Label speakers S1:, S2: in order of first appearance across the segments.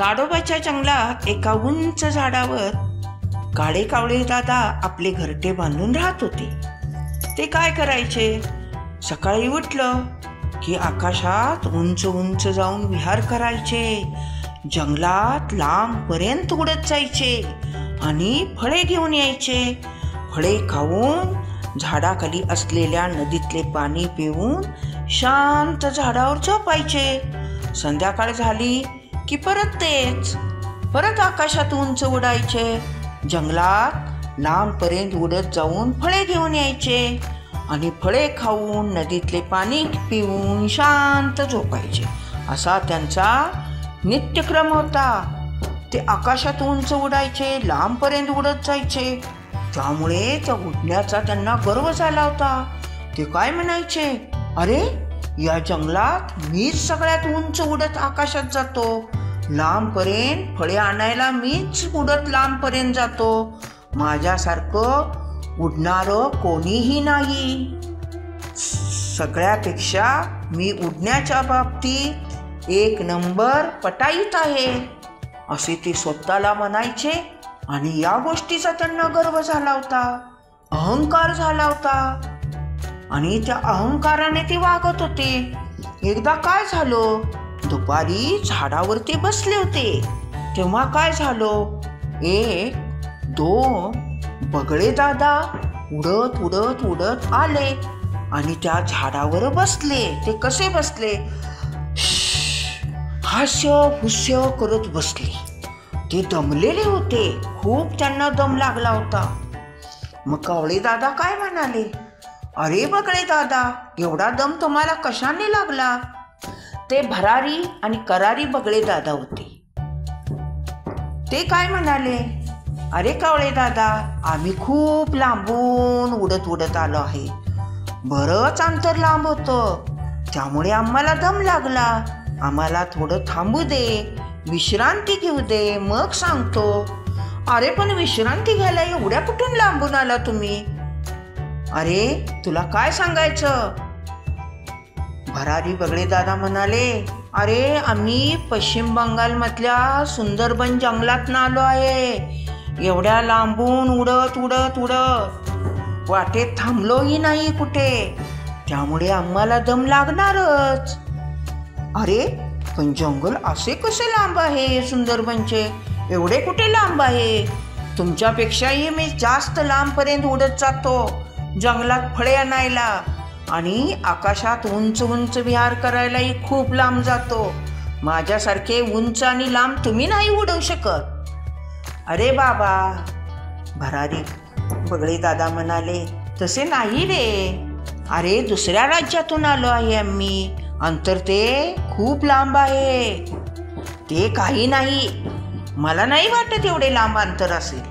S1: ताडोबाच्या जंगलात एका उंच झाडावर काळे कावळे दादा आपले घरटे बांधून राहत होते. ते काय करायचे, सकाळी उठलं की आकाशात उंच उंच जाऊन विहार करायचे, जंगलात लांबपर्यंत उडत जायचे आणि फळे घेऊन यायचे. फळे खाऊन झाडाखाली असलेल्या नदीतले पाणी पिऊन शांत झाडावर झोपायचे. संध्याकाळ झाली की परत तेच, परत आकाशात उंच उडायचे, जंगलात लांबपर्यंत उडत जाऊन फळे घेऊन यायचे आणि फळे खाऊन नदीतले पाणी पिऊन शांत झोपायचे. असा त्यांचा नित्यक्रम होता. ते आकाशात उंच उडायचे, लांबपर्यंत उडत जायचे, त्यामुळे त्या उडण्याचा त्यांना गर्व झाला होता. ते काय म्हणायचे, अरे या जंगलात मीच सगळ्यात उंच उडत आकाशात जातो, लांबपर्यंत फळे आणायला मीच उडत लांबपर्यंत जातो, माझ्यासारखं उडणारं कोणीही नाही, सगळ्यापेक्षा मी उडण्याच्या बाबतीत एक नंबर पटाईत आहे, असे ते स्वतःला म्हणायचे. आणि या गोष्टीचा त्यांना गर्व झाला होता, अहंकार झाला होता आणि त्या अहंकाराने ते वागत होते. एकदा काय झालं, दुपारी झाडावर ते बसले होते, तेव्हा काय झालं, एक दोन बगळे दादा उडत उडत उडत आले आणि त्या झाडावर बसले. ते कसे बसले, हास्य फुस्य करत बसले. ते दमलेले होते, खूप त्यांना दम लागला होता. मग कावळे दादा काय म्हणाले, अरे बगळे दादा, एवढा दम तुम्हाला कशाने लागला? ते भरारी आणि करारी बगळे दादा होते. ते काय म्हणाले, अरे कावळे दादा, आम्ही खूप लांबून उडत उडत आलो आहे, बरंच अंतर लांब होतं, त्यामुळे आम्हाला दम लागला, आम्हाला थोडं थांबू दे, विश्रांती घेऊ दे, मग सांगतो. अरे पण विश्रांती घ्यायला एवढ्या कुठून लांबून आला तुम्ही? अरे तुला काय सांगायचं? भरारी बगळे दादा म्हणाले, अरे आम्ही पश्चिम बंगालमधल्या सुंदरबन जंगलातनं आलो आहे, एवढ्या लांबून उडत उडत उडत वाटेत थांबलोही नाही कुठे, त्यामुळे आम्हाला दम लागणारच. अरे पण जंगल असे कसे लांब आहे सुंदरबनचे, एवढे कुठे लांब आहे? तुमच्यापेक्षाही मी जास्त लांबपर्यंत उडत जातो जंगलात फळे आणायला आणि आकाशात उंच उंच विहार करायलाही खूप लांब जातो, माझ्यासारखे उंच आणि लांब तुम्ही नाही उडवू शकत. अरे बाबा, भरारी बगळे दादा म्हणाले, तसे नाही रे, अरे दुसऱ्या राज्यातून आलो आहे आम्ही, अंतर ते खूप लांब आहे. ते काही नाही, मला नाही वाटत एवढे लांब अंतर असेल.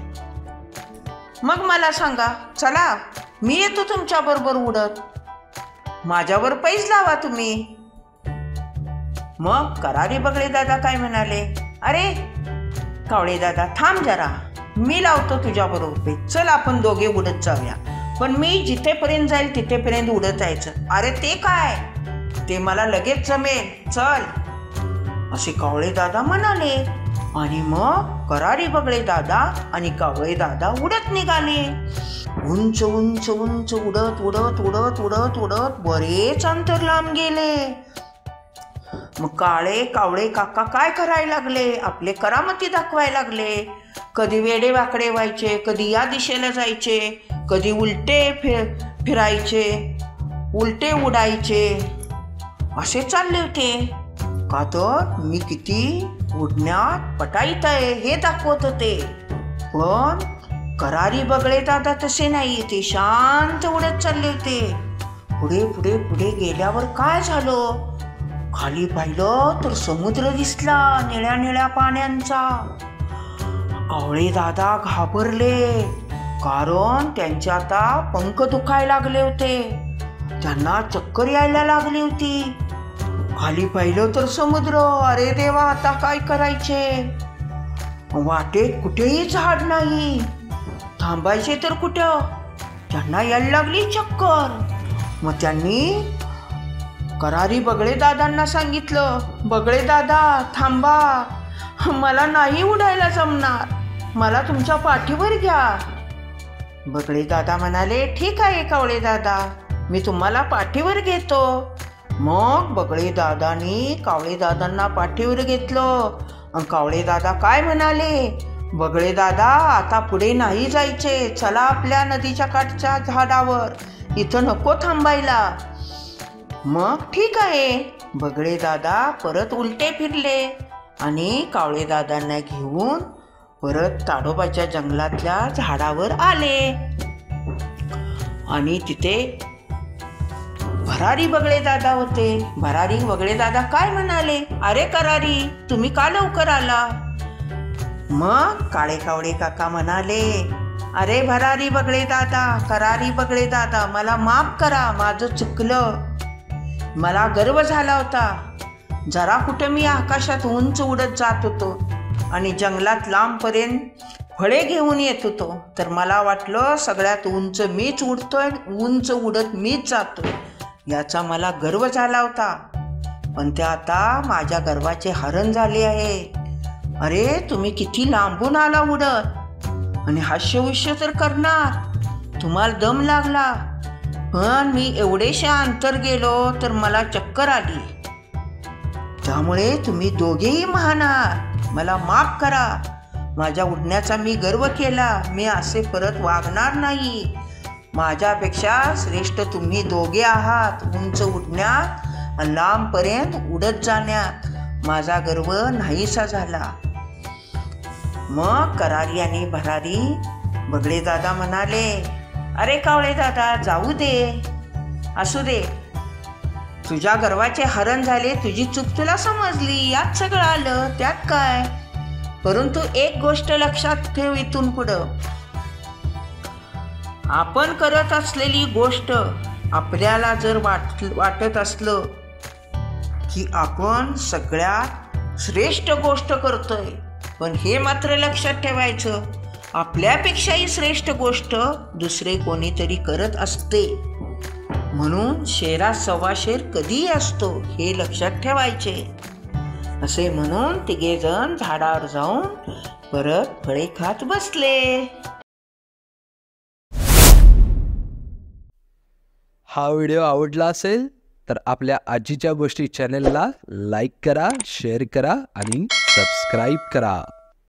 S1: मग मला सांगा, चला मी येतो तुमच्या बरोबर उडत, माझ्यावर पैज लावा तुम्ही. मग करारी बगळे दादा काय म्हणाले, अरे कावळे दादा थांब जरा, मी लावतो तुझ्या बरोबर पैज, चल आपण दोघे उडत जाऊया, पण मी जिथेपर्यंत जाईल तिथेपर्यंत उडत जायचं. अरे ते काय, ते मला लगेच जमेल, चल, असे कावळे दादा म्हणाले. आणि मग करारी बगळे दादा आणि कावळे दादा उडत निघाले. उंच उंच उंच उडत उडत उडत उडत उडत बरेच अंतर लांब गेले. मग कावळे काका काय करायला लागले, आपले करामती दाखवायला लागले. कधी वेडे वाकडे व्हायचे, कधी या दिशेला जायचे, कधी उलटे फिरायचे, उलटे उडायचे, असे चालले होते. का तर मी किती उडण्यात पटाईत आहे हे दाखवत होते. पण करारी बगळे दादा तसे नाही, ते शांत उडत चालले होते. पुढे पुढे पुढे गेल्यावर काय झालं, खाली पाहिलं तर समुद्र दिसला निळ्या निळ्या पाण्यांचा. कावळे दादा घाबरले, कारण त्यांचे आता पंख दुखायला लागले होते, त्यांना चक्कर यायला लागली होती. खाली पाहिलं तर समुद्र, अरे देवा आता काय करायचे? वाटेत कुठेही झाड नाही, थांबायचे तर कुठं? त्यांना यायला लागली चक्कर. मग त्यांनी करारी बगळे दादांना सांगितलं, बगळे दादा थांबा, मला नाही उडायला जमणार, मला तुमच्या पाठीवर घ्या. बगळे दादा म्हणाले, ठीक आहे कावळे दादा, मी तुम्हाला पाठीवर घेतो. मग बगळे दादानी कावळे दादांना पाठीवर घेतलं. कावळे दादा काय म्हणाले, बगळे दादा आता पुढे नाही जायचे, चला आपल्या नदीच्या काठच्या झाडावर, इथं नको थांबायला. मग ठीक आहे, बगळे दादा परत उलटे फिरले आणि कावळे दादांना घेऊन परत ताडोबाच्या जंगलातल्या झाडावर आले. आणि तिथे भरारी बगळे दादा होते. भरारी बगळे दादा काय म्हणाले, अरे करारी, तुम्ही का लवकर आला? मग काळे कावळे काका म्हणाले, अरे भरारी बगळे दादा, करारी बगळे दादा, मला माफ करा, माझं चुकलं. मला गर्व झाला होता. जरा कुठे मी आकाशात उंच उडत जात होतो आणि जंगलात लांबपर्यंत फळे घेऊन येत होतो, तर मला वाटलं सगळ्यात उंच मीच उडतोय, उंच उडत मीच जातोय, याचा मला गर्व झाला होता. पण ते आता माझ्या गर्वाचे हरण झाले आहे. अरे तुम्ही किती लांबून आला उडत आणि हास्यविष्य तर करणार, तुम्हाला दम लागला. पण मी एवढेशा अंतर गेलो तर मला चक्कर आली. त्यामुळे तुम्ही दोघेही महान आहात, मला माफ करा. माझ्या उडण्याचा मी गर्व केला, मी असे परत वागणार नाही. माझ्यापेक्षा श्रेष्ठ तुम्ही दोघे आहात. उंच उडण्यात, लांबपर्यंत उडत जाण्यात माझा गर्व नाहीसा झाला. मग करारी आणि भरारी बगळे दादा म्हणाले, अरे कावळे दादा, जाऊ दे, असू दे, तुझ्या गर्वाचे हरण झाले, तुझी चूक तुला समजली, यात सगळं आलं, त्यात काय. परंतु एक गोष्ट लक्षात ठेव, इथून पुढं आपण करत असलेली गोष्ट आपल्याला जर वाटत असलं की आपण सगळ्यात श्रेष्ठ गोष्ट करतोय, पण हे मात्र लक्षात ठेवायचं, आपल्यापेक्षाही श्रेष्ठ गोष्ट दुसरे कोणीतरी करत असते. म्हणून शेरात सव्वा शेर कधीही असतो, हे लक्षात ठेवायचे. असे म्हणून तिघेजण झाडावर जाऊन परत फळे खात बसले.
S2: हा व्हिडिओ आवडला असेल तर आपल्या आजीच्या गोष्टी चॅनलला लाईक करा, शेअर करा आणि सबस्क्राईब करा.